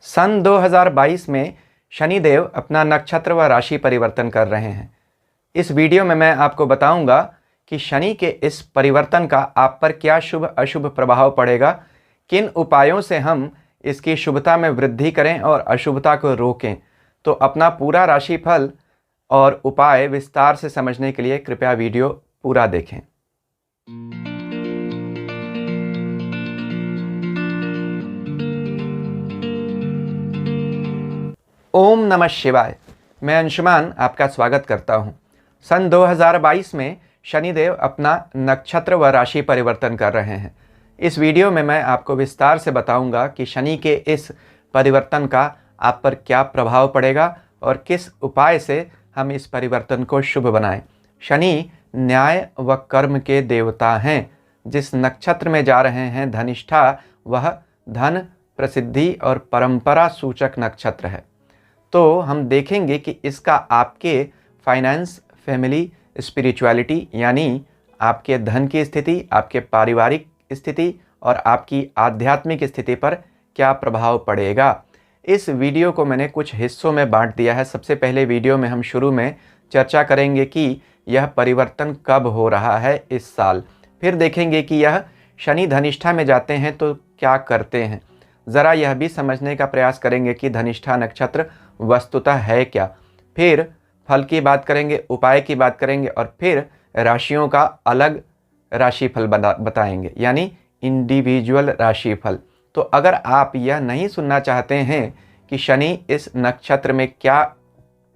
सन 2022 में शनिदेव अपना नक्षत्र व राशि परिवर्तन कर रहे हैं। इस वीडियो में मैं आपको बताऊंगा कि शनि के इस परिवर्तन का आप पर क्या शुभ अशुभ प्रभाव पड़ेगा, किन उपायों से हम इसकी शुभता में वृद्धि करें और अशुभता को रोकें। तो अपना पूरा राशिफल और उपाय विस्तार से समझने के लिए कृपया वीडियो पूरा देखें। ओम नमः शिवाय। मैं अंशुमान आपका स्वागत करता हूं। सन 2022 में शनिदेव अपना नक्षत्र व राशि परिवर्तन कर रहे हैं। इस वीडियो में मैं आपको विस्तार से बताऊंगा कि शनि के इस परिवर्तन का आप पर क्या प्रभाव पड़ेगा और किस उपाय से हम इस परिवर्तन को शुभ बनाएं। शनि न्याय व कर्म के देवता हैं। जिस नक्षत्र में जा रहे हैं धनिष्ठा, वह धन, प्रसिद्धि और परंपरा सूचक नक्षत्र है। तो हम देखेंगे कि इसका आपके फाइनेंस, फैमिली, स्पिरिचुअलिटी यानी आपके धन की स्थिति, आपके पारिवारिक स्थिति और आपकी आध्यात्मिक स्थिति पर क्या प्रभाव पड़ेगा। इस वीडियो को मैंने कुछ हिस्सों में बांट दिया है। सबसे पहले वीडियो में हम शुरू में चर्चा करेंगे कि यह परिवर्तन कब हो रहा है इस साल। फिर देखेंगे कि यह शनि धनिष्ठा में जाते हैं तो क्या करते हैं। ज़रा यह भी समझने का प्रयास करेंगे कि धनिष्ठा नक्षत्र वस्तुतः है क्या। फिर फल की बात करेंगे, उपाय की बात करेंगे और फिर राशियों का अलग राशिफल बताएंगे, यानी इंडिविजुअल राशिफल। तो अगर आप यह नहीं सुनना चाहते हैं कि शनि इस नक्षत्र में क्या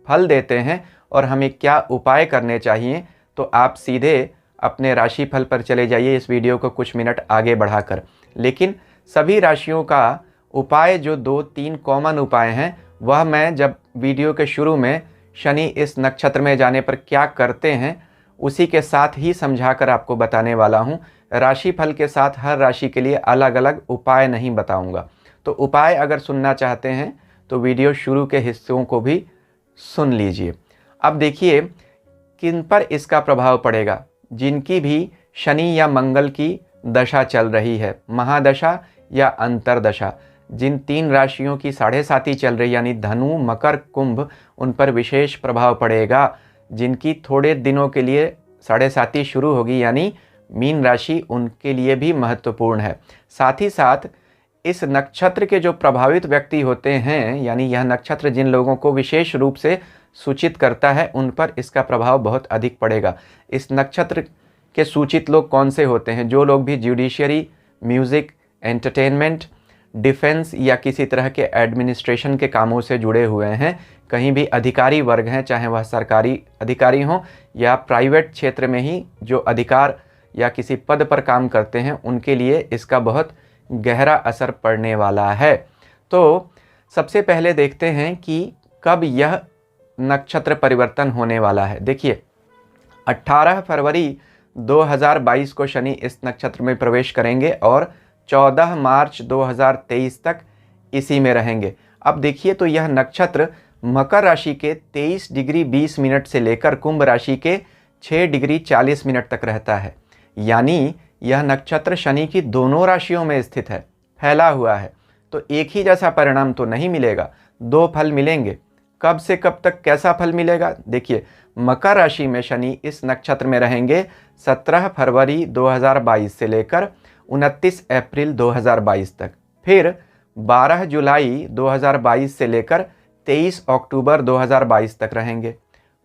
फल देते हैं और हमें क्या उपाय करने चाहिए, तो आप सीधे अपने राशिफल पर चले जाइए इस वीडियो को कुछ मिनट आगे बढ़ाकर। लेकिन सभी राशियों का उपाय जो 2-3 कॉमन उपाय हैं, वह मैं जब वीडियो के शुरू में शनि इस नक्षत्र में जाने पर क्या करते हैं उसी के साथ ही समझाकर आपको बताने वाला हूं। राशिफल के साथ हर राशि के लिए अलग अलग उपाय नहीं बताऊंगा। तो उपाय अगर सुनना चाहते हैं तो वीडियो शुरू के हिस्सों को भी सुन लीजिए। अब देखिए किन पर इसका प्रभाव पड़ेगा। जिनकी भी शनि या मंगल की दशा चल रही है, महादशा या अंतरदशा, जिन 3 राशियों की 7.5 चल रही यानी धनु, मकर, कुंभ, उन पर विशेष प्रभाव पड़ेगा। जिनकी थोड़े दिनों के लिए 7.5 शुरू होगी यानी मीन राशि, उनके लिए भी महत्वपूर्ण है। साथ ही साथ इस नक्षत्र के जो प्रभावित व्यक्ति होते हैं, यानी यह नक्षत्र जिन लोगों को विशेष रूप से सूचित करता है, उन पर इसका प्रभाव बहुत अधिक पड़ेगा। इस नक्षत्र के सूचित लोग कौन से होते हैं? जो लोग भी जुडिशियरी, म्यूज़िक, एंटरटेनमेंट, डिफेंस या किसी तरह के एडमिनिस्ट्रेशन के कामों से जुड़े हुए हैं, कहीं भी अधिकारी वर्ग हैं, चाहे वह सरकारी अधिकारी हों या प्राइवेट क्षेत्र में ही जो अधिकार या किसी पद पर काम करते हैं, उनके लिए इसका बहुत गहरा असर पड़ने वाला है। तो सबसे पहले देखते हैं कि कब यह नक्षत्र परिवर्तन होने वाला है। देखिए 18 फरवरी 2022 को शनि इस नक्षत्र में प्रवेश करेंगे और 14 मार्च 2023 तक इसी में रहेंगे। अब देखिए तो यह नक्षत्र मकर राशि के 23 डिग्री 20 मिनट से लेकर कुंभ राशि के 6 डिग्री 40 मिनट तक रहता है। यानी यह नक्षत्र शनि की दोनों राशियों में स्थित है, फैला हुआ है। तो एक ही जैसा परिणाम तो नहीं मिलेगा, 2 फल मिलेंगे। कब से कब तक कैसा फल मिलेगा? देखिए मकर राशि में शनि इस नक्षत्र में रहेंगे 17 फरवरी 2022 से लेकर 29 अप्रैल 2022 तक। फिर 12 जुलाई 2022 से लेकर 23 अक्टूबर 2022 तक रहेंगे।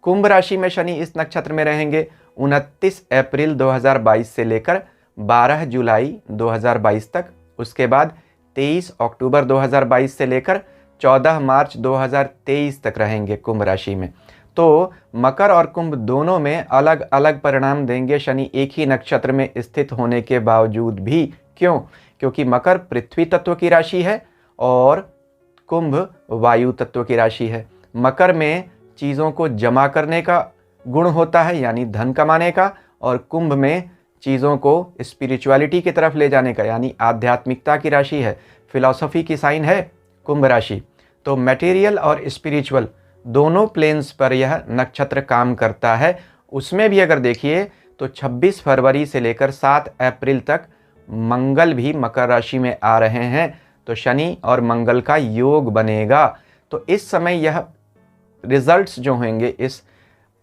कुंभ राशि में शनि इस नक्षत्र में रहेंगे 29 अप्रैल 2022 से लेकर 12 जुलाई 2022 तक। उसके बाद 23 अक्टूबर 2022 से लेकर 14 मार्च 2023 तक रहेंगे कुंभ राशि में। तो मकर और कुंभ दोनों में अलग अलग परिणाम देंगे शनि एक ही नक्षत्र में स्थित होने के बावजूद भी। क्यों? क्योंकि मकर पृथ्वी तत्व की राशि है और कुंभ वायु तत्व की राशि है। मकर में चीज़ों को जमा करने का गुण होता है यानी धन कमाने का, और कुंभ में चीज़ों को स्पिरिचुअलिटी की तरफ ले जाने का यानी आध्यात्मिकता की राशि है। फिलॉसफी की साइन है कुंभ राशि। तो मटेरियल और स्पिरिचुअल दोनों प्लेन्स पर यह नक्षत्र काम करता है। उसमें भी अगर देखिए तो 26 फरवरी से लेकर 7 अप्रैल तक मंगल भी मकर राशि में आ रहे हैं। तो शनि और मंगल का योग बनेगा। तो इस समय यह रिजल्ट्स जो होंगे इस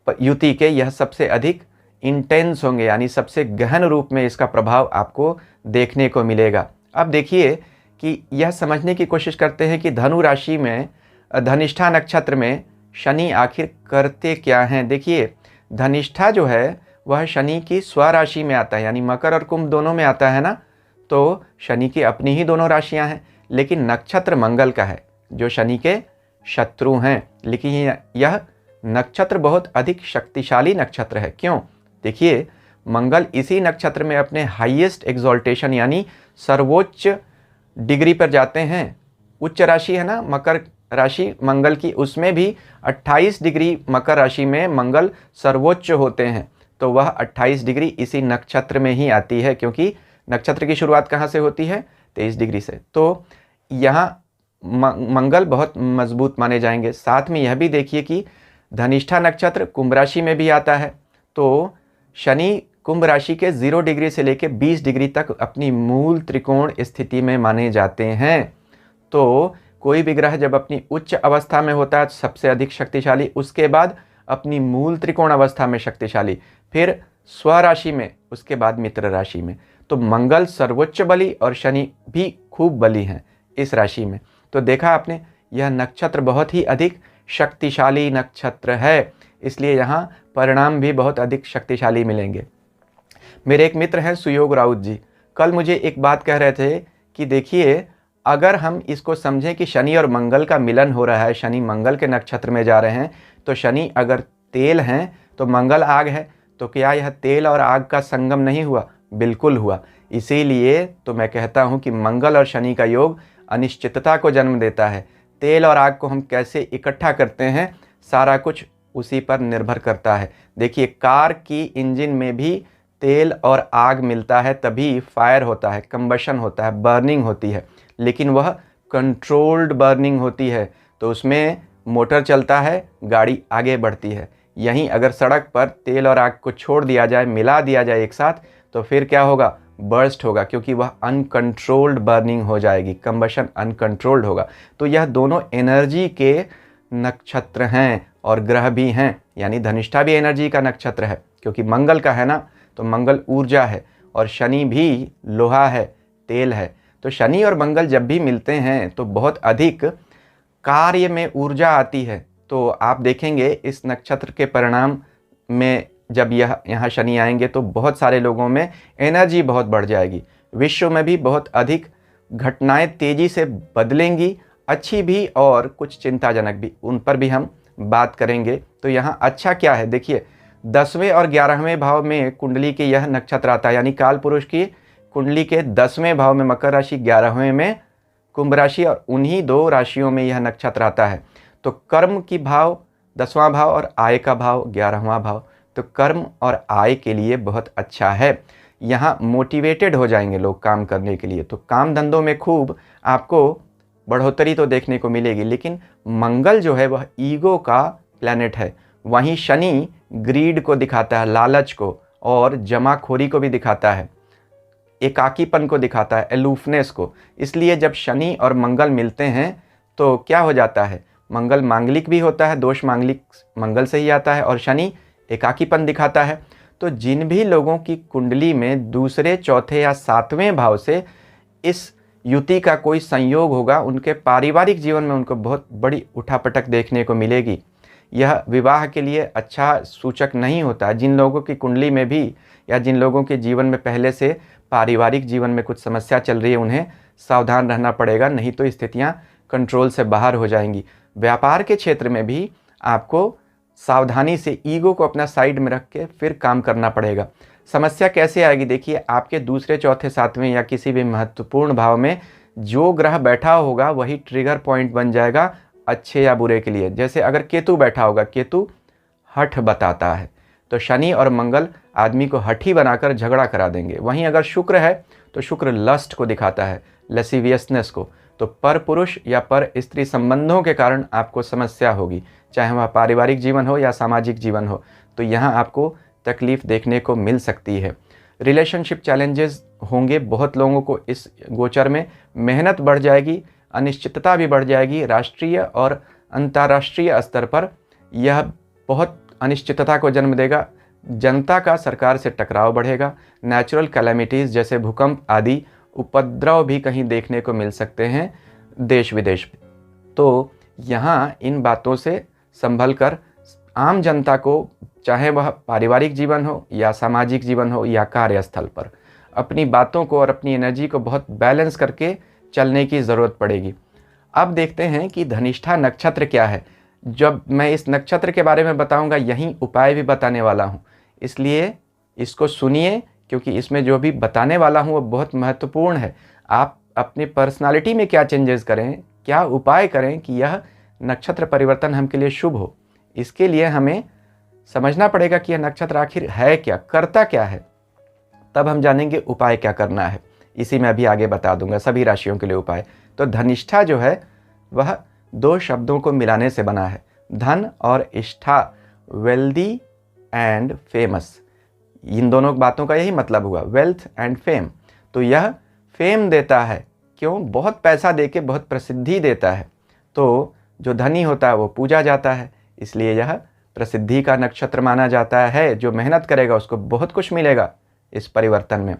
युति के, यह सबसे अधिक इंटेंस होंगे, यानी सबसे गहन रूप में इसका प्रभाव आपको देखने को मिलेगा। अब देखिए कि यह समझने की कोशिश करते हैं कि धनु राशि में धनिष्ठा नक्षत्र में शनि आखिर करते क्या हैं। देखिए धनिष्ठा जो है वह शनि की स्वराशि में आता है, यानी मकर और कुंभ दोनों में आता है ना, तो शनि की अपनी ही दोनों राशियां हैं, लेकिन नक्षत्र मंगल का है जो शनि के शत्रु हैं। लेकिन यह नक्षत्र बहुत अधिक शक्तिशाली नक्षत्र है। क्यों? देखिए मंगल इसी नक्षत्र में अपने हाईएस्ट एक्सॉल्टेशन यानी सर्वोच्च डिग्री पर जाते हैं। उच्च राशि है ना मकर राशि मंगल की, उसमें भी 28 डिग्री मकर राशि में मंगल सर्वोच्च होते हैं। तो वह 28 डिग्री इसी नक्षत्र में ही आती है, क्योंकि नक्षत्र की शुरुआत कहाँ से होती है? 23 डिग्री से। तो यहाँ मंगल बहुत मजबूत माने जाएंगे। साथ में यह भी देखिए कि धनिष्ठा नक्षत्र कुंभ राशि में भी आता है। तो शनि कुंभ राशि के 0 डिग्री से लेकर 20 डिग्री तक अपनी मूल त्रिकोण स्थिति में माने जाते हैं। तो कोई भी ग्रह जब अपनी उच्च अवस्था में होता है सबसे अधिक शक्तिशाली, उसके बाद अपनी मूल त्रिकोण अवस्था में शक्तिशाली, फिर स्वराशि में, उसके बाद मित्र राशि में। तो मंगल सर्वोच्च बली और शनि भी खूब बली हैं इस राशि में। तो देखा आपने, यह नक्षत्र बहुत ही अधिक शक्तिशाली नक्षत्र है, इसलिए यहाँ परिणाम भी बहुत अधिक शक्तिशाली मिलेंगे। मेरे एक मित्र हैं सुयोग राउत जी, कल मुझे एक बात कह रहे थे कि देखिए अगर हम इसको समझें कि शनि और मंगल का मिलन हो रहा है, शनि मंगल के नक्षत्र में जा रहे हैं, तो शनि अगर तेल हैं तो मंगल आग है, तो क्या यह तेल और आग का संगम नहीं हुआ? बिल्कुल हुआ। इसीलिए तो मैं कहता हूँ कि मंगल और शनि का योग अनिश्चितता को जन्म देता है। तेल और आग को हम कैसे इकट्ठा करते हैं, सारा कुछ उसी पर निर्भर करता है। देखिए कार की इंजन में भी तेल और आग मिलता है, तभी फायर होता है, कंबशन होता है, बर्निंग होती है, लेकिन वह कंट्रोल्ड बर्निंग होती है। तो उसमें मोटर चलता है, गाड़ी आगे बढ़ती है। यहीं अगर सड़क पर तेल और आग को छोड़ दिया जाए, मिला दिया जाए एक साथ, तो फिर क्या होगा? बर्स्ट होगा, क्योंकि वह अनकंट्रोल्ड बर्निंग हो जाएगी, कंबशन अनकंट्रोल्ड होगा। तो यह दोनों एनर्जी के नक्षत्र हैं और ग्रह भी हैं, यानी धनिष्ठा भी एनर्जी का नक्षत्र है, क्योंकि मंगल का है ना, तो मंगल ऊर्जा है, और शनि भी लोहा है, तेल है। तो शनि और मंगल जब भी मिलते हैं तो बहुत अधिक कार्य में ऊर्जा आती है। तो आप देखेंगे इस नक्षत्र के परिणाम में जब यहाँ शनि आएंगे तो बहुत सारे लोगों में एनर्जी बहुत बढ़ जाएगी, विश्व में भी बहुत अधिक घटनाएं तेजी से बदलेंगी, अच्छी भी और कुछ चिंताजनक भी, उन पर भी हम बात करेंगे। तो यहाँ अच्छा क्या है, देखिए 10वें और 11वें भाव में कुंडली के यह नक्षत्र आता है, यानी काल पुरुष की कुंडली के 10वें भाव में मकर राशि, 11वें में कुंभ राशि, और उन्हीं 2 राशियों में यह नक्षत्र आता है। तो कर्म की भाव 10वां भाव और आय का भाव 11वां भाव, तो कर्म और आय के लिए बहुत अच्छा है। यहाँ मोटिवेटेड हो जाएंगे लोग काम करने के लिए, तो काम धंधों में खूब आपको बढ़ोतरी तो देखने को मिलेगी। लेकिन मंगल जो है वह ईगो का प्लैनेट है, वहीं शनि ग्रीड को दिखाता है, लालच को, और जमाखोरी को भी दिखाता है, एकाकीपन को दिखाता है, एलूफनेस को। इसलिए जब शनि और मंगल मिलते हैं तो क्या हो जाता है? मंगल मांगलिक भी होता है, दोष मांगलिक मंगल से ही आता है, और शनि एकाकीपन दिखाता है। तो जिन भी लोगों की कुंडली में दूसरे, चौथे या 7वें भाव से इस युति का कोई संयोग होगा, उनके पारिवारिक जीवन में उनको बहुत बड़ी उठापटक देखने को मिलेगी। यह विवाह के लिए अच्छा सूचक नहीं होता। जिन लोगों की कुंडली में भी या जिन लोगों के जीवन में पहले से पारिवारिक जीवन में कुछ समस्या चल रही है, उन्हें सावधान रहना पड़ेगा, नहीं तो स्थितियां कंट्रोल से बाहर हो जाएंगी। व्यापार के क्षेत्र में भी आपको सावधानी से ईगो को अपना साइड में रख के फिर काम करना पड़ेगा। समस्या कैसे आएगी? देखिए आपके दूसरे, चौथे, 7वें या किसी भी महत्वपूर्ण भाव में जो ग्रह बैठा होगा वही ट्रिगर पॉइंट बन जाएगा अच्छे या बुरे के लिए। जैसे अगर केतु बैठा होगा, केतु हठ बताता है, तो शनि और मंगल आदमी को हठी बनाकर झगड़ा करा देंगे। वहीं अगर शुक्र है तो शुक्र लस्ट को दिखाता है, लसीवियसनेस को। तो पर पुरुष या पर स्त्री संबंधों के कारण आपको समस्या होगी, चाहे वह पारिवारिक जीवन हो या सामाजिक जीवन हो, तो यहाँ आपको तकलीफ देखने को मिल सकती है। रिलेशनशिप चैलेंजेस होंगे। बहुत लोगों को इस गोचर में मेहनत बढ़ जाएगी, अनिश्चितता भी बढ़ जाएगी। राष्ट्रीय और अंतर्राष्ट्रीय स्तर पर यह बहुत अनिश्चितता को जन्म देगा। जनता का सरकार से टकराव बढ़ेगा। नेचुरल कैलेमिटीज़ जैसे भूकंप आदि उपद्रव भी कहीं देखने को मिल सकते हैं देश विदेश में। तो यहाँ इन बातों से संभल कर आम जनता को, चाहे वह पारिवारिक जीवन हो या सामाजिक जीवन हो या कार्यस्थल पर, अपनी बातों को और अपनी एनर्जी को बहुत बैलेंस करके चलने की ज़रूरत पड़ेगी। अब देखते हैं कि धनिष्ठा नक्षत्र क्या है। जब मैं इस नक्षत्र के बारे में बताऊंगा, यहीं उपाय भी बताने वाला हूं, इसलिए इसको सुनिए, क्योंकि इसमें जो भी बताने वाला हूं वो बहुत महत्वपूर्ण है। आप अपनी पर्सनालिटी में क्या चेंजेस करें, क्या उपाय करें कि यह नक्षत्र परिवर्तन हमके लिए शुभ हो। इसके लिए हमें समझना पड़ेगा कि यह नक्षत्र आखिर है क्या, करता क्या है, तब हम जानेंगे उपाय क्या करना है। इसी में अभी आगे बता दूंगा सभी राशियों के लिए उपाय। तो धनिष्ठा जो है वह दो शब्दों को मिलाने से बना है, धन और इष्ठा, वेल्दी एंड फेमस। इन दोनों बातों का यही मतलब हुआ, वेल्थ एंड फेम। तो यह फेम देता है, क्यों, बहुत पैसा देके बहुत प्रसिद्धि देता है। तो जो धनी होता है वो पूजा जाता है, इसलिए यह प्रसिद्धि का नक्षत्र माना जाता है। जो मेहनत करेगा उसको बहुत कुछ मिलेगा इस परिवर्तन में।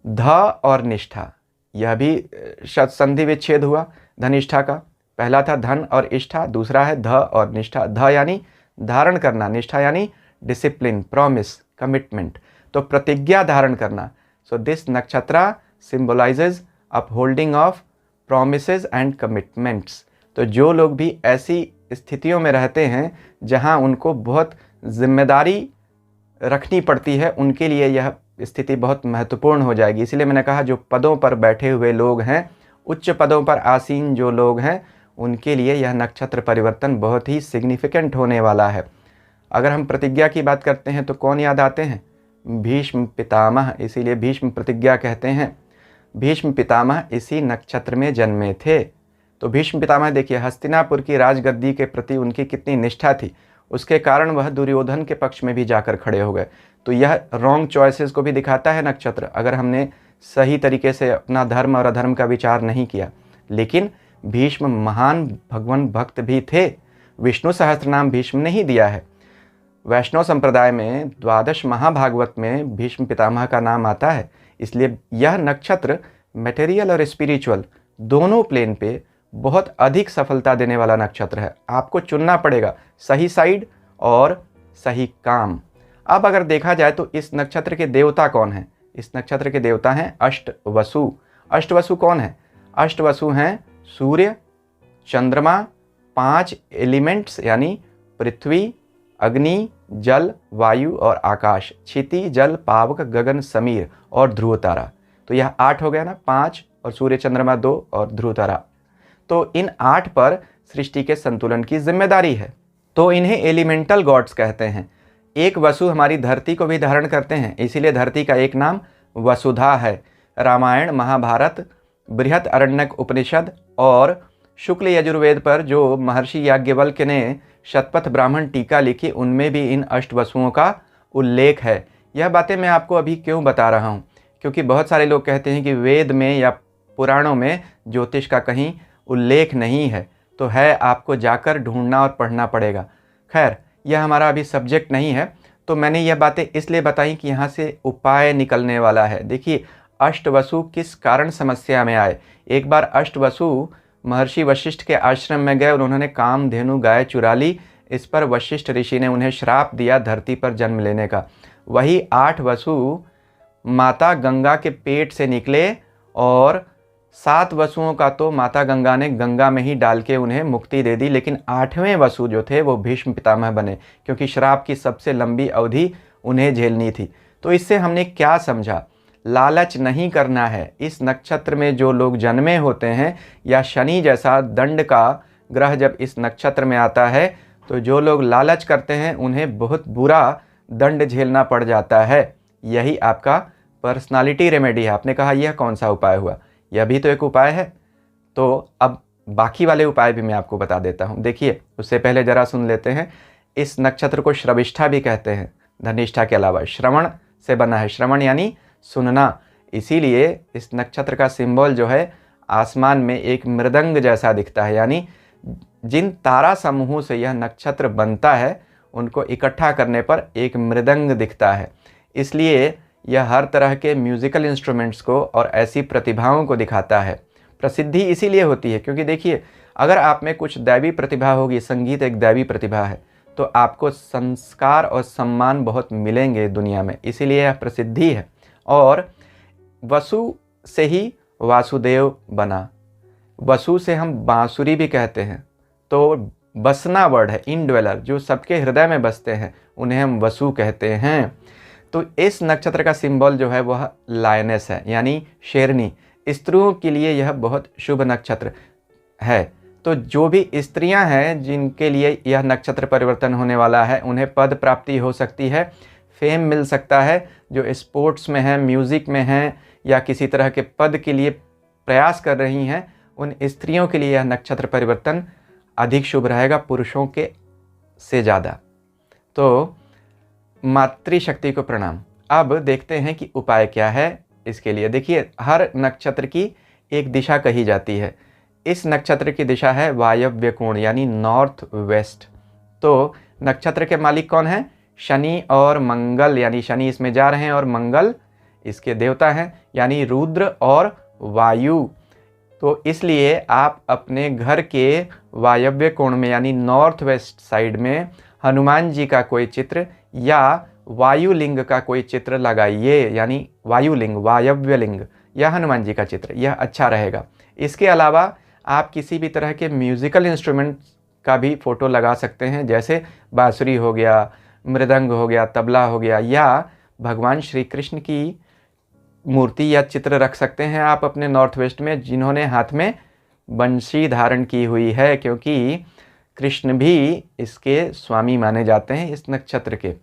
ध और निष्ठा, यह भी संधि विच्छेद हुआ धनिष्ठा का। पहला था धन और इष्ठा, दूसरा है ध और निष्ठा। ध यानी धारण करना, निष्ठा यानी डिसिप्लिन, प्रॉमिस, कमिटमेंट। तो प्रतिज्ञा धारण करना। सो दिस नक्षत्र symbolises upholding of promises and commitments. तो जो लोग भी ऐसी स्थितियों में रहते हैं जहां उनको बहुत जिम्मेदारी रखनी पड़ती है, उनके लिए यह स्थिति बहुत महत्वपूर्ण हो जाएगी। इसलिए मैंने कहा जो पदों पर बैठे हुए लोग हैं, उच्च पदों पर आसीन जो लोग हैं, उनके लिए यह नक्षत्र परिवर्तन बहुत ही सिग्निफिकेंट होने वाला है। अगर हम प्रतिज्ञा की बात करते हैं तो कौन याद आते हैं? भीष्म पितामह। इसीलिए भीष्म प्रतिज्ञा कहते हैं। भीष्म पितामह इसी नक्षत्र में जन्मे थे। तो भीष्म पितामह देखिए, हस्तिनापुर की राजगद्दी के प्रति उनकी कितनी निष्ठा थी, उसके कारण वह दुर्योधन के पक्ष में भी जाकर खड़े हो गए। तो यह रॉन्ग चॉइसेस को भी दिखाता है नक्षत्र, अगर हमने सही तरीके से अपना धर्म और अधर्म का विचार नहीं किया। लेकिन भीष्म महान भगवान भक्त भी थे। विष्णु सहस्त्रनाम भीष्म ने ही दिया है। वैष्णव संप्रदाय में 12 महाभागवत में भीष्म पितामह का नाम आता है। इसलिए यह नक्षत्र मटेरियल और स्पिरिचुअल दोनों प्लेन पे बहुत अधिक सफलता देने वाला नक्षत्र है। आपको चुनना पड़ेगा सही साइड और सही काम। अब अगर देखा जाए तो इस नक्षत्र के देवता कौन हैं? इस नक्षत्र के देवता हैं अष्टवसु। अष्टवसु कौन है? अष्टवसु हैं सूर्य, चंद्रमा, 5 एलिमेंट्स यानी पृथ्वी, अग्नि, जल, वायु और आकाश, क्षिति, जल, पावक, गगन, समीर और ध्रुव तारा। तो यह 8 हो गया ना, 5 और सूर्य चंद्रमा 2 और ध्रुव तारा। तो इन 8 पर सृष्टि के संतुलन की जिम्मेदारी है। तो इन्हें एलिमेंटल गॉड्स कहते हैं। एक वसु हमारी धरती को भी धारण करते हैं, इसीलिए धरती का एक नाम वसुधा है। रामायण, महाभारत, बृहत अरण्यक उपनिषद और शुक्ल यजुर्वेद पर जो महर्षि याज्ञवल्क्य ने शतपथ ब्राह्मण टीका लिखी, उनमें भी इन अष्टवसुओं का उल्लेख है। यह बातें मैं आपको अभी क्यों बता रहा हूँ? क्योंकि बहुत सारे लोग कहते हैं कि वेद में या पुराणों में ज्योतिष का कहीं उल्लेख नहीं है। तो है, आपको जाकर ढूंढना और पढ़ना पड़ेगा। खैर, यह हमारा अभी सब्जेक्ट नहीं है, तो मैंने यह बातें इसलिए बताई कि यहाँ से उपाय निकलने वाला है। देखिए, अष्टवसु किस कारण समस्या में आए। एक बार अष्टवसु महर्षि वशिष्ठ के आश्रम में गए और उन्होंने कामधेनु गाय चुरा ली। इस पर वशिष्ठ ऋषि ने उन्हें श्राप दिया धरती पर जन्म लेने का। वही 8 वसु माता गंगा के पेट से निकले और 7 वसुओं का तो माता गंगा ने गंगा में ही डाल के उन्हें मुक्ति दे दी। लेकिन 8वें वसु जो थे वो भीष्म पितामह बने, क्योंकि श्राप की सबसे लंबी अवधि उन्हें झेलनी थी। तो इससे हमने क्या समझा? लालच नहीं करना है। इस नक्षत्र में जो लोग जन्मे होते हैं या शनि जैसा दंड का ग्रह जब इस नक्षत्र में आता है, तो जो लोग लालच करते हैं उन्हें बहुत बुरा दंड झेलना पड़ जाता है। यही आपका पर्सनालिटी रेमेडी है। आपने कहा यह कौन सा उपाय हुआ? यह भी तो एक उपाय है। तो अब बाकी वाले उपाय भी मैं आपको बता देता हूँ। देखिए, उससे पहले जरा सुन लेते हैं। इस नक्षत्र को श्रविष्ठा भी कहते हैं। धनिष्ठा के अलावा श्रवण से बना है। श्रवण यानी सुनना। इसीलिए इस नक्षत्र का सिंबल जो है आसमान में एक मृदंग जैसा दिखता है, यानी जिन तारा समूहों से यह नक्षत्र बनता है उनको इकट्ठा करने पर एक मृदंग दिखता है। इसलिए यह हर तरह के म्यूज़िकल इंस्ट्रूमेंट्स को और ऐसी प्रतिभाओं को दिखाता है। प्रसिद्धि इसीलिए होती है क्योंकि देखिए, अगर आप में कुछ दैवी प्रतिभा होगी, संगीत एक दैवी प्रतिभा है, तो आपको संस्कार और सम्मान बहुत मिलेंगे दुनिया में, इसीलिए यह प्रसिद्धि है। और वसु से ही वासुदेव बना, वसु से हम बांसुरी भी कहते हैं, तो बसना वर्ड है, इनड्वेलर, जो सबके हृदय में बसते हैं उन्हें हम वसु कहते हैं। तो इस नक्षत्र का सिंबल जो है वह लायनेस है, यानी शेरनी। स्त्रियों के लिए यह बहुत शुभ नक्षत्र है। तो जो भी स्त्रियां हैं जिनके लिए यह नक्षत्र परिवर्तन होने वाला है, उन्हें पद प्राप्ति हो सकती है, फेम मिल सकता है। जो स्पोर्ट्स में हैं, म्यूज़िक में हैं या किसी तरह के पद के लिए प्रयास कर रही हैं, उन स्त्रियों के लिए यह नक्षत्र परिवर्तन अधिक शुभ रहेगा पुरुषों के से ज़्यादा। तो मातृशक्ति को प्रणाम। अब देखते हैं कि उपाय क्या है इसके लिए। देखिए, हर नक्षत्र की एक दिशा कही जाती है। इस नक्षत्र की दिशा है वायव्य कोण, यानी नॉर्थ वेस्ट। तो नक्षत्र के मालिक कौन है? शनि और मंगल, यानी शनि इसमें जा रहे हैं और मंगल इसके देवता हैं, यानी रुद्र और वायु। तो इसलिए आप अपने घर के वायव्य कोण में, यानी नॉर्थ वेस्ट साइड में हनुमान जी का कोई चित्र या वायुलिंग का कोई चित्र लगाइए, यानी वायुलिंग, वायव्य लिंग या हनुमान जी का चित्र, यह अच्छा रहेगा। इसके अलावा आप किसी भी तरह के म्यूज़िकल इंस्ट्रूमेंट का भी फ़ोटो लगा सकते हैं, जैसे बांसुरी हो गया, मृदंग हो गया, तबला हो गया, या भगवान श्री कृष्ण की मूर्ति या चित्र रख सकते हैं आप अपने नॉर्थ वेस्ट में, जिन्होंने हाथ में बंशी धारण की हुई है, क्योंकि कृष्ण भी इसके स्वामी माने जाते हैं इस नक्षत्र के।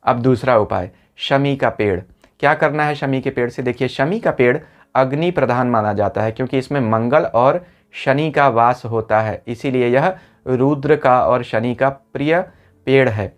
अब दूसरा उपाय, शमी का पेड़। क्या करना है शमी के पेड़ से? देखिए, शमी का पेड़ अग्नि प्रधान माना जाता है क्योंकि इसमें मंगल और शनि का वास होता है, इसीलिए यह रुद्र का और शनि का प्रिय पेड़ है।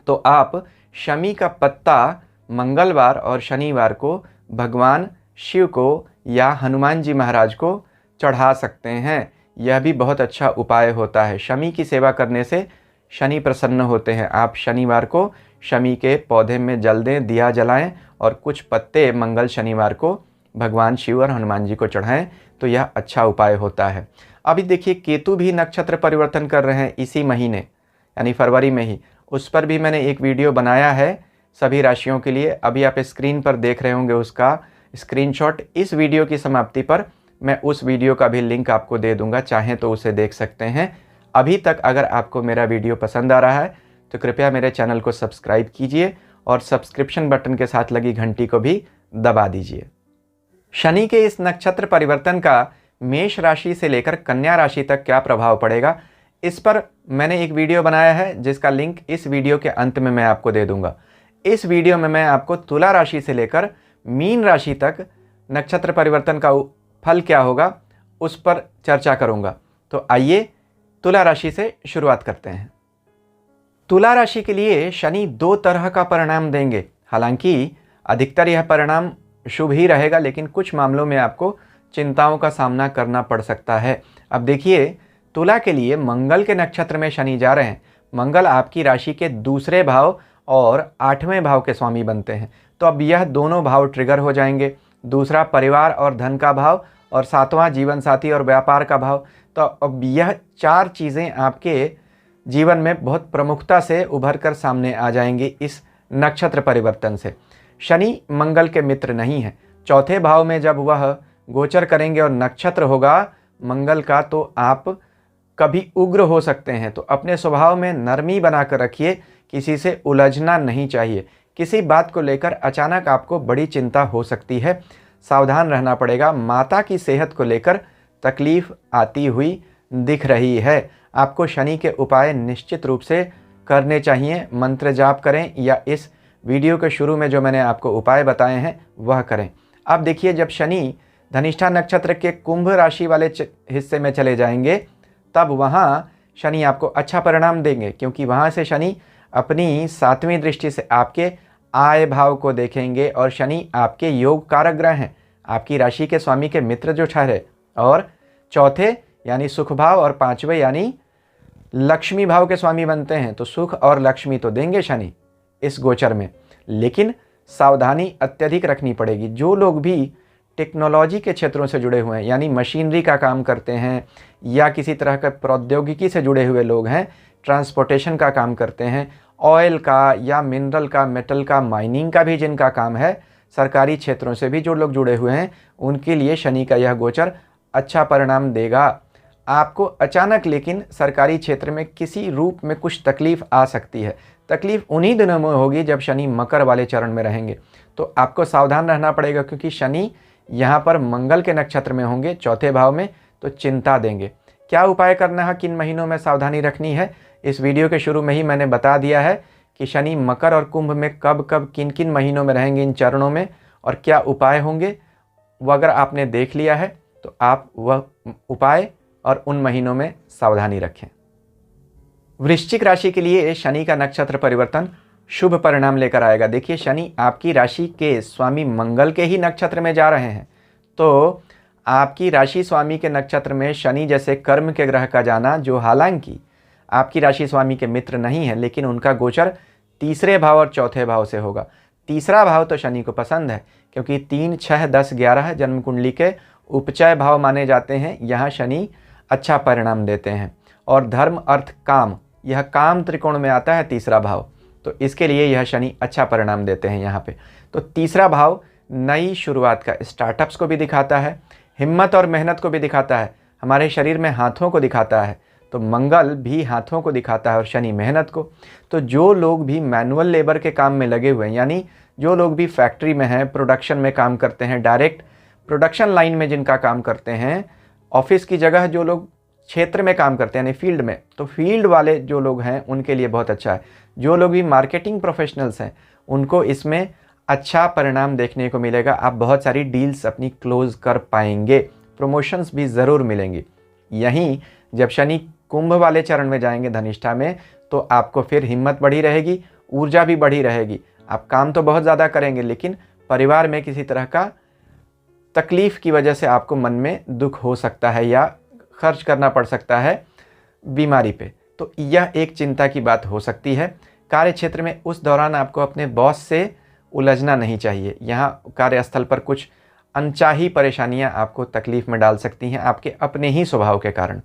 तो आप शमी का पत्ता मंगलवार और शनिवार को भगवान शिव को या हनुमान जी महाराज को चढ़ा सकते हैं। यह भी बहुत अच्छा उपाय होता है। शमी की सेवा करने से शनि प्रसन्न होते हैं। आप शनिवार को शमी के पौधे में जल दें, दिया जलाएं और कुछ पत्ते मंगल शनिवार को भगवान शिव और हनुमान जी को चढ़ाएं, तो यह अच्छा उपाय होता है। अभी देखिए, केतु भी नक्षत्र परिवर्तन कर रहे हैं इसी महीने, यानी फरवरी में ही। उस पर भी मैंने एक वीडियो बनाया है सभी राशियों के लिए, अभी आप स्क्रीन पर देख रहे होंगे उसका स्क्रीनशॉट। इस वीडियो की समाप्ति पर मैं उस वीडियो का भी लिंक आपको दे दूंगा, चाहें तो उसे देख सकते हैं। अभी तक अगर आपको मेरा वीडियो पसंद आ रहा है तो कृपया मेरे चैनल को सब्सक्राइब कीजिए और सब्सक्रिप्शन बटन के साथ लगी घंटी को भी दबा दीजिए। शनि के इस नक्षत्र परिवर्तन का मेष राशि से लेकर कन्या राशि तक क्या प्रभाव पड़ेगा, इस पर मैंने एक वीडियो बनाया है जिसका लिंक इस वीडियो के अंत में मैं आपको दे दूंगा। इस वीडियो में मैं आपको तुला राशि से लेकर मीन राशि तक नक्षत्र परिवर्तन का फल क्या होगा उस पर चर्चा करूंगा। तो आइए तुला राशि से शुरुआत करते हैं। तुला राशि के लिए शनि दो तरह का परिणाम देंगे। हालांकि अधिकतर यह परिणाम शुभ ही रहेगा, लेकिन कुछ मामलों में आपको चिंताओं का सामना करना पड़ सकता है। अब देखिए, तुला के लिए मंगल के नक्षत्र में शनि जा रहे हैं। मंगल आपकी राशि के दूसरे भाव और 8वें भाव के स्वामी बनते हैं, तो अब यह दोनों भाव ट्रिगर हो जाएंगे। दूसरा परिवार और धन का भाव और 7वां जीवन साथी और व्यापार का भाव। तो अब यह 4 चीज़ें आपके जीवन में बहुत प्रमुखता से उभर कर सामने आ जाएंगी इस नक्षत्र परिवर्तन से। शनि मंगल के मित्र नहीं है। चौथे भाव में जब वह गोचर करेंगे और नक्षत्र होगा मंगल का, तो आप कभी उग्र हो सकते हैं। तो अपने स्वभाव में नरमी बनाकर रखिए, किसी से उलझना नहीं चाहिए। किसी बात को लेकर अचानक आपको बड़ी चिंता हो सकती है, सावधान रहना पड़ेगा। माता की सेहत को लेकर तकलीफ आती हुई दिख रही है। आपको शनि के उपाय निश्चित रूप से करने चाहिए। मंत्र जाप करें या इस वीडियो के शुरू में जो मैंने आपको उपाय बताए हैं वह करें। अब देखिए, जब शनि धनिष्ठा नक्षत्र के कुंभ राशि वाले हिस्से में चले जाएंगे, तब वहाँ शनि आपको अच्छा परिणाम देंगे, क्योंकि वहाँ से शनि अपनी 7वीं दृष्टि से आपके आय भाव को देखेंगे और शनि आपके योग कारक ग्रह हैं, आपकी राशि के स्वामी के मित्र जो ठहरे, और चौथे यानी सुख भाव और पांचवें यानी लक्ष्मी भाव के स्वामी बनते हैं। तो सुख और लक्ष्मी तो देंगे शनि इस गोचर में, लेकिन सावधानी अत्यधिक रखनी पड़ेगी। जो लोग भी टेक्नोलॉजी के क्षेत्रों से जुड़े हुए हैं, यानी मशीनरी का काम करते हैं या किसी तरह का प्रौद्योगिकी से जुड़े हुए लोग हैं, ट्रांसपोर्टेशन का काम करते हैं, ऑयल का या मिनरल का, मेटल का, माइनिंग का भी जिनका काम है, सरकारी क्षेत्रों से भी जो लोग जुड़े हुए हैं, उनके लिए शनि का यह गोचर अच्छा परिणाम देगा। आपको अचानक लेकिन सरकारी क्षेत्र में किसी रूप में कुछ तकलीफ आ सकती है। तकलीफ उन्हीं दिनों में होगी जब शनि मकर वाले चरण में रहेंगे, तो आपको सावधान रहना पड़ेगा, क्योंकि शनि यहाँ पर मंगल के नक्षत्र में होंगे, चौथे भाव में, तो चिंता देंगे। क्या उपाय करना है, किन महीनों में सावधानी रखनी है, इस वीडियो के शुरू में ही मैंने बता दिया है कि शनि मकर और कुंभ में कब कब किन किन महीनों में रहेंगे, इन चरणों में, और क्या उपाय होंगे। वो अगर आपने देख लिया है तो आप वह उपाय और उन महीनों में सावधानी रखें। वृश्चिक राशि के लिए शनि का नक्षत्र परिवर्तन शुभ परिणाम लेकर आएगा। देखिए, शनि आपकी राशि के स्वामी मंगल के ही नक्षत्र में जा रहे हैं, तो आपकी राशि स्वामी के नक्षत्र में शनि जैसे कर्म के ग्रह का जाना, जो हालांकि आपकी राशि स्वामी के मित्र नहीं है, लेकिन उनका गोचर तीसरे भाव और चौथे भाव से होगा। तीसरा भाव तो शनि को पसंद है, क्योंकि 3, 6, 10, 11 जन्म कुंडली के उपचय भाव माने जाते हैं। यहाँ शनि अच्छा परिणाम देते हैं, और धर्म, अर्थ, काम, यह काम त्रिकोण में आता है तीसरा भाव, तो इसके लिए यह शनि अच्छा परिणाम देते हैं यहाँ पे। तो तीसरा भाव नई शुरुआत का, स्टार्टअप्स को भी दिखाता है, हिम्मत और मेहनत को भी दिखाता है, हमारे शरीर में हाथों को दिखाता है। तो मंगल भी हाथों को दिखाता है और शनि मेहनत को। तो जो लोग भी मैनुअल लेबर के काम में लगे हुए हैं, यानी जो लोग भी फैक्ट्री में हैं, प्रोडक्शन में काम करते हैं, डायरेक्ट प्रोडक्शन लाइन में जिनका काम करते हैं, ऑफिस की जगह जो लोग क्षेत्र में काम करते हैं, यानी फील्ड में, तो फील्ड वाले जो लोग हैं उनके लिए बहुत अच्छा है। जो लोग भी मार्केटिंग प्रोफेशनल्स हैं, उनको इसमें अच्छा परिणाम देखने को मिलेगा। आप बहुत सारी डील्स अपनी क्लोज कर पाएंगे, प्रमोशंस भी ज़रूर मिलेंगी। यहीं जब शनि कुंभ वाले चरण में जाएंगे, धनिष्ठा में, तो आपको फिर हिम्मत बढ़ी रहेगी, ऊर्जा भी बढ़ी रहेगी। आप काम तो बहुत ज़्यादा करेंगे, लेकिन परिवार में किसी तरह का तकलीफ़ की वजह से आपको मन में दुख हो सकता है या खर्च करना पड़ सकता है बीमारी पे, तो यह एक चिंता की बात हो सकती है। कार्य क्षेत्र में उस दौरान आपको अपने बॉस से उलझना नहीं चाहिए। यहाँ कार्यस्थल पर कुछ अनचाही परेशानियाँ आपको तकलीफ़ में डाल सकती हैं, आपके अपने ही स्वभाव के कारण।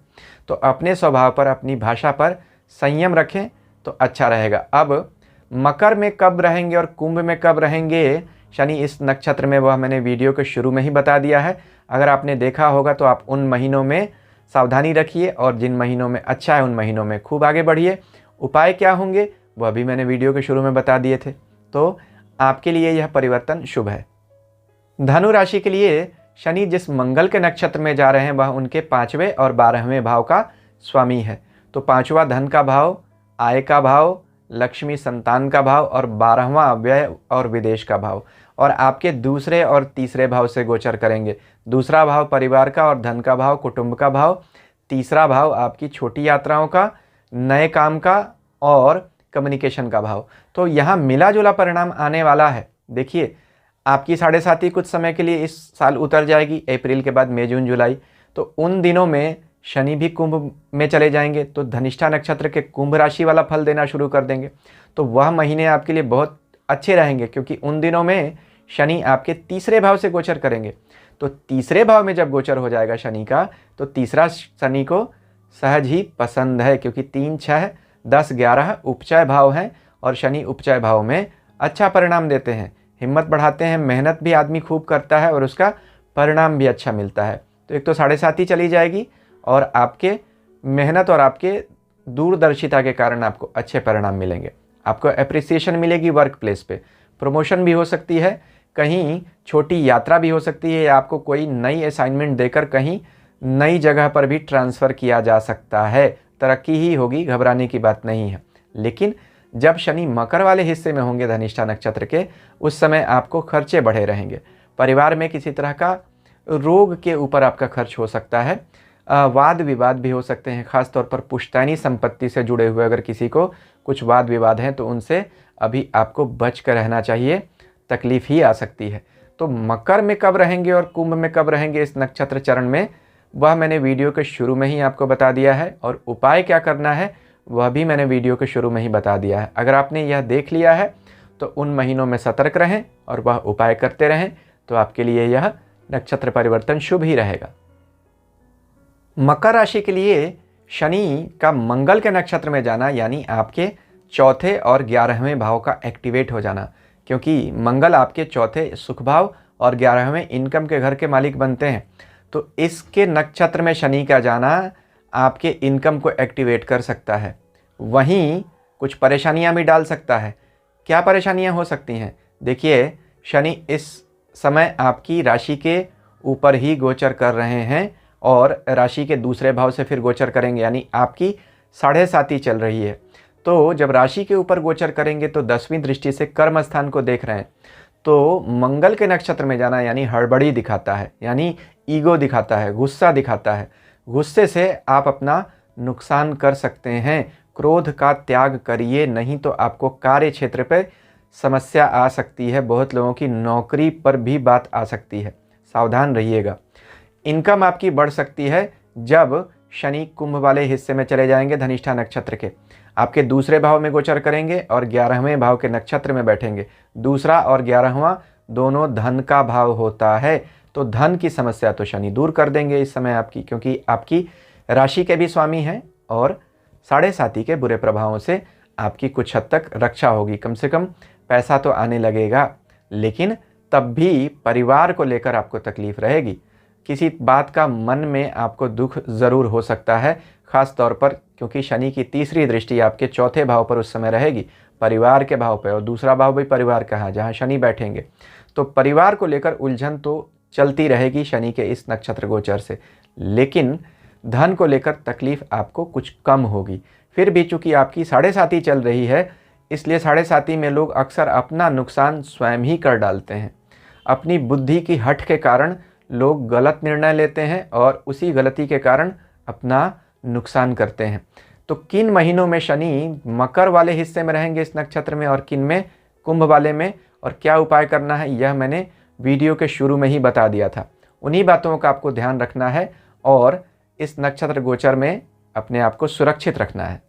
तो अपने स्वभाव पर, अपनी भाषा पर संयम रखें तो अच्छा रहेगा। अब मकर में कब रहेंगे और कुंभ में कब रहेंगे शनि इस नक्षत्र में, वह मैंने वीडियो के शुरू में ही बता दिया है। अगर आपने देखा होगा तो आप उन महीनों में सावधानी रखिए, और जिन महीनों में अच्छा है उन महीनों में खूब आगे बढ़िए। उपाय क्या होंगे वह भी मैंने वीडियो के शुरू में बता दिए थे। तो आपके लिए यह परिवर्तन शुभ है। धनु राशि के लिए शनि जिस मंगल के नक्षत्र में जा रहे हैं, वह उनके 5वें और 12वें भाव का स्वामी है। तो 5वां धन का भाव, आय का भाव, लक्ष्मी संतान का भाव, और 12वां व्यय और विदेश का भाव, और आपके दूसरे और तीसरे भाव से गोचर करेंगे। दूसरा भाव परिवार का और धन का भाव, कुटुंब का भाव। तीसरा भाव आपकी छोटी यात्राओं का, नए काम का और कम्युनिकेशन का भाव। तो यहाँ मिला जुला परिणाम आने वाला है। देखिए, आपकी 7.5 कुछ समय के लिए इस साल उतर जाएगी, अप्रैल के बाद मई, जून, जुलाई। तो उन दिनों में शनि भी कुंभ में चले जाएंगे, तो धनिष्ठा नक्षत्र के कुंभ राशि वाला फल देना शुरू कर देंगे। तो वह महीने आपके लिए बहुत अच्छे रहेंगे, क्योंकि उन दिनों में शनि आपके तीसरे भाव से गोचर करेंगे। तो तीसरे भाव में जब गोचर हो जाएगा शनि का, तो तीसरा शनि को सहज ही पसंद है, क्योंकि 3, 6, 10, 11 उपचय भाव हैं, और शनि उपचय भाव में अच्छा परिणाम देते हैं, हिम्मत बढ़ाते हैं, मेहनत भी आदमी खूब करता है और उसका परिणाम भी अच्छा मिलता है। तो एक तो 7.5 चली जाएगी, और आपके मेहनत और आपके दूरदर्शिता के कारण आपको अच्छे परिणाम मिलेंगे। आपको एप्रिसिएशन मिलेगी वर्क प्लेस पे, प्रमोशन भी हो सकती है, कहीं छोटी यात्रा भी हो सकती है, या आपको कोई नई असाइनमेंट देकर कहीं नई जगह पर भी ट्रांसफ़र किया जा सकता है। तरक्की ही होगी, घबराने की बात नहीं है। लेकिन जब शनि मकर वाले हिस्से में होंगे धनिष्ठा नक्षत्र के, उस समय आपको खर्चे बढ़े रहेंगे। परिवार में किसी तरह का रोग के ऊपर आपका खर्च हो सकता है, वाद विवाद भी हो सकते हैं। खासतौर पर पुश्तैनी संपत्ति से जुड़े हुए अगर किसी को कुछ वाद विवाद हैं, तो उनसे अभी आपको बच कर रहना चाहिए, तकलीफ़ ही आ सकती है। तो मकर में कब रहेंगे और कुंभ में कब रहेंगे इस नक्षत्र चरण में, वह मैंने वीडियो के शुरू में ही आपको बता दिया है, और उपाय क्या करना है वह भी मैंने वीडियो के शुरू में ही बता दिया है। अगर आपने यह देख लिया है तो उन महीनों में सतर्क रहें और वह उपाय करते रहें, तो आपके लिए यह नक्षत्र परिवर्तन शुभ ही रहेगा। मकर राशि के लिए शनि का मंगल के नक्षत्र में जाना, यानी आपके चौथे और 11वें भाव का एक्टिवेट हो जाना, क्योंकि मंगल आपके चौथे सुख भाव और 11वें इनकम के घर के मालिक बनते हैं। तो इसके नक्षत्र में शनि का जाना आपके इनकम को एक्टिवेट कर सकता है, वहीं कुछ परेशानियां भी डाल सकता है। क्या परेशानियां हो सकती हैं? देखिए, शनि इस समय आपकी राशि के ऊपर ही गोचर कर रहे हैं और राशि के दूसरे भाव से फिर गोचर करेंगे, यानी आपकी 7.5 चल रही है। तो जब राशि के ऊपर गोचर करेंगे तो 10वीं दृष्टि से कर्म स्थान को देख रहे हैं, तो मंगल के नक्षत्र में जाना यानी हड़बड़ी दिखाता है, यानी ईगो दिखाता है, गुस्सा दिखाता है। गुस्से से आप अपना नुकसान कर सकते हैं। क्रोध का त्याग करिए, नहीं तो आपको कार्य क्षेत्र पर समस्या आ सकती है। बहुत लोगों की नौकरी पर भी बात आ सकती है, सावधान रहिएगा। इनकम आपकी बढ़ सकती है जब शनि कुंभ वाले हिस्से में चले जाएंगे, धनिष्ठा नक्षत्र के आपके दूसरे भाव में गोचर करेंगे और 11वें भाव के नक्षत्र में बैठेंगे। दूसरा और 11वां दोनों धन का भाव होता है, तो धन की समस्या तो शनि दूर कर देंगे इस समय आपकी, क्योंकि आपकी राशि के भी स्वामी हैं और 7.5 के बुरे प्रभावों से आपकी कुछ हद तक रक्षा होगी। कम से कम पैसा तो आने लगेगा, लेकिन तब भी परिवार को लेकर आपको तकलीफ रहेगी। किसी बात का मन में आपको दुख ज़रूर हो सकता है, ख़ास तौर पर क्योंकि शनि की तीसरी दृष्टि आपके चौथे भाव पर उस समय रहेगी, परिवार के भाव पर, और दूसरा भाव भी परिवार का है जहाँ शनि बैठेंगे। तो परिवार को लेकर उलझन तो चलती रहेगी शनि के इस नक्षत्र गोचर से, लेकिन धन को लेकर तकलीफ आपको कुछ कम होगी। फिर भी चूंकि आपकी 7.5 चल रही है, इसलिए 7.5 में लोग अक्सर अपना नुकसान स्वयं ही कर डालते हैं। अपनी बुद्धि की हट के कारण लोग गलत निर्णय लेते हैं और उसी गलती के कारण अपना नुकसान करते हैं। तो किन महीनों में शनि मकर वाले हिस्से में रहेंगे इस नक्षत्र में और किन में कुंभ वाले में, और क्या उपाय करना है, यह मैंने वीडियो के शुरू में ही बता दिया था। उन्हीं बातों का आपको ध्यान रखना है और इस नक्षत्र गोचर में अपने आप को सुरक्षित रखना है।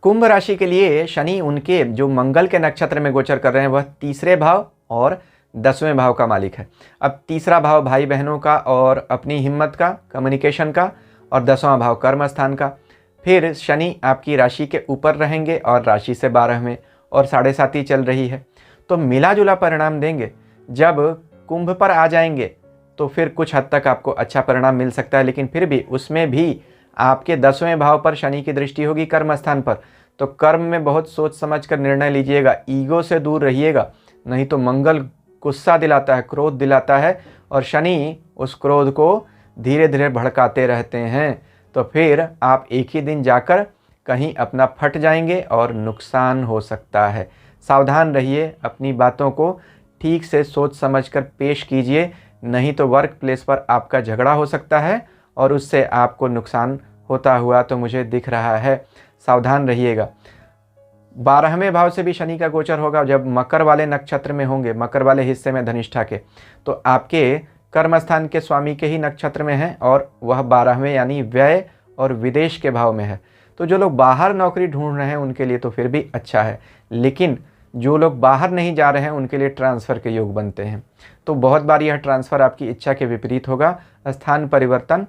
कुंभ राशि के लिए शनि उनके जो मंगल के नक्षत्र में गोचर कर रहे हैं वह तीसरे भाव और 10वें भाव का मालिक है। अब तीसरा भाव भाई बहनों का और अपनी हिम्मत का, कम्युनिकेशन का, और 10वां भाव कर्म स्थान का। फिर शनि आपकी राशि के ऊपर रहेंगे और राशि से 12वें, और 7.5 चल रही है, तो मिला जुला परिणाम देंगे। जब कुंभ पर आ जाएंगे तो फिर कुछ हद तक आपको अच्छा परिणाम मिल सकता है, लेकिन फिर भी उसमें भी आपके 10वें भाव पर शनि की दृष्टि होगी कर्म स्थान पर। तो कर्म में बहुत सोच समझ कर निर्णय लीजिएगा, ईगो से दूर रहिएगा, नहीं तो मंगल गुस्सा दिलाता है, क्रोध दिलाता है, और शनि उस क्रोध को धीरे धीरे भड़काते रहते हैं। तो फिर आप एक ही दिन जाकर कहीं अपना फट जाएंगे और नुकसान हो सकता है। सावधान रहिए, अपनी बातों को ठीक से सोच समझकर पेश कीजिए, नहीं तो वर्क प्लेस पर आपका झगड़ा हो सकता है और उससे आपको नुकसान होता हुआ तो मुझे दिख रहा है। सावधान रहिएगा। 12वें भाव से भी शनि का गोचर होगा जब मकर वाले नक्षत्र में होंगे, मकर वाले हिस्से में धनिष्ठा के, तो आपके कर्मस्थान के स्वामी के ही नक्षत्र में है और वह 12वें यानी व्यय और विदेश के भाव में है। तो जो लोग बाहर नौकरी ढूंढ रहे हैं उनके लिए तो फिर भी अच्छा है, लेकिन जो लोग बाहर नहीं जा रहे हैं उनके लिए ट्रांसफ़र के योग बनते हैं। तो बहुत बार यह ट्रांसफ़र आपकी इच्छा के विपरीत होगा, स्थान परिवर्तन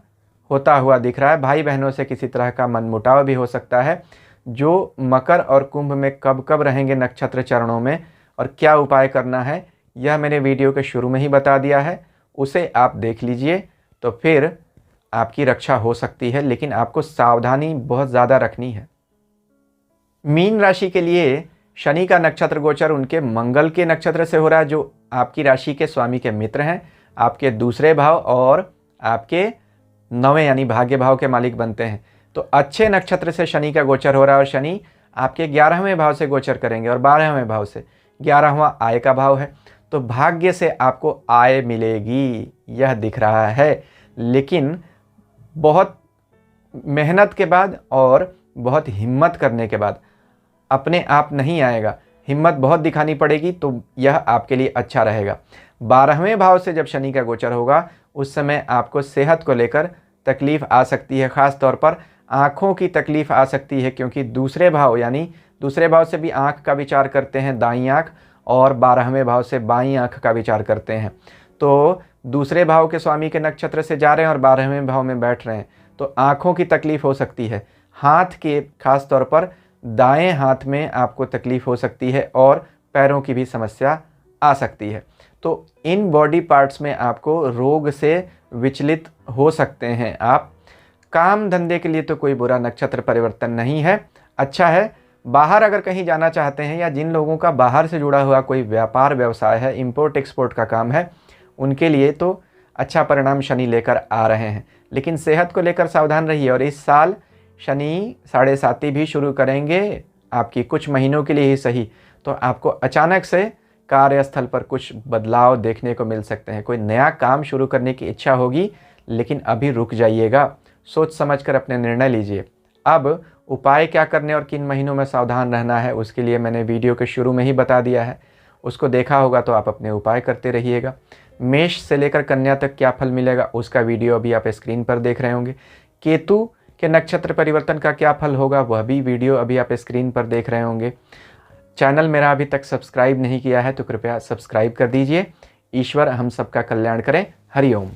होता हुआ दिख रहा है। भाई बहनों से किसी तरह का मनमुटाव भी हो सकता है। जो मकर और कुंभ में कब कब रहेंगे नक्षत्र चरणों में और क्या उपाय करना है, यह मैंने वीडियो के शुरू में ही बता दिया है, उसे आप देख लीजिए, तो फिर आपकी रक्षा हो सकती है, लेकिन आपको सावधानी बहुत ज़्यादा रखनी है। मीन राशि के लिए शनि का नक्षत्र गोचर उनके मंगल के नक्षत्र से हो रहा है, जो आपकी राशि के स्वामी के मित्र हैं, आपके दूसरे भाव और आपके 9वें यानी भाग्य भाव के मालिक बनते हैं। तो अच्छे नक्षत्र से शनि का गोचर हो रहा है और शनि आपके 11वें भाव से गोचर करेंगे और 12वें भाव से। 11वां आय का भाव है, तो भाग्य से आपको आय मिलेगी, यह दिख रहा है, लेकिन बहुत मेहनत के बाद और बहुत हिम्मत करने के बाद। अपने आप नहीं आएगा, हिम्मत बहुत दिखानी पड़ेगी, तो यह आपके लिए अच्छा रहेगा। 12वें भाव से जब शनि का गोचर होगा उस समय आपको सेहत को लेकर तकलीफ़ आ सकती है, ख़ास तौर पर आँखों की तकलीफ़ आ सकती है, क्योंकि दूसरे भाव यानी दूसरे भाव से भी आँख का विचार करते हैं, दाईं आँख, और 12वें भाव से बाईं आँख का विचार करते हैं। तो दूसरे भाव के स्वामी के नक्षत्र से जा रहे हैं और 12वें भाव में बैठ रहे हैं, तो आँखों की तकलीफ़ हो सकती है। हाथ के खास तौर पर दाएं हाथ में आपको तकलीफ़ हो सकती है और पैरों की भी समस्या आ सकती है। तो इन बॉडी पार्ट्स में आपको रोग से विचलित हो सकते हैं आप। काम धंधे के लिए तो कोई बुरा नक्षत्र परिवर्तन नहीं है, अच्छा है। बाहर अगर कहीं जाना चाहते हैं या जिन लोगों का बाहर से जुड़ा हुआ कोई व्यापार व्यवसाय है, इंपोर्ट एक्सपोर्ट का काम है, उनके लिए तो अच्छा परिणाम शनि लेकर आ रहे हैं। लेकिन सेहत को लेकर सावधान रहिए। और इस साल शनि 7.5 भी शुरू करेंगे आपकी, कुछ महीनों के लिए ही सही, तो आपको अचानक से कार्यस्थल पर कुछ बदलाव देखने को मिल सकते हैं। कोई नया काम शुरू करने की इच्छा होगी, लेकिन अभी रुक जाइएगा, सोच समझकर अपने निर्णय लीजिए। अब उपाय क्या करने और किन महीनों में सावधान रहना है, उसके लिए मैंने वीडियो के शुरू में ही बता दिया है, उसको देखा होगा तो आप अपने उपाय करते रहिएगा। मेष से लेकर कन्या तक क्या फल मिलेगा उसका वीडियो अभी आप स्क्रीन पर देख रहे होंगे। केतु के नक्षत्र परिवर्तन का क्या फल होगा वह भी वीडियो अभी आप स्क्रीन पर देख रहे होंगे। चैनल मेरा अभी तक सब्सक्राइब नहीं किया है तो कृपया सब्सक्राइब कर दीजिए। ईश्वर हम सबका कल्याण करें। हरि ओम।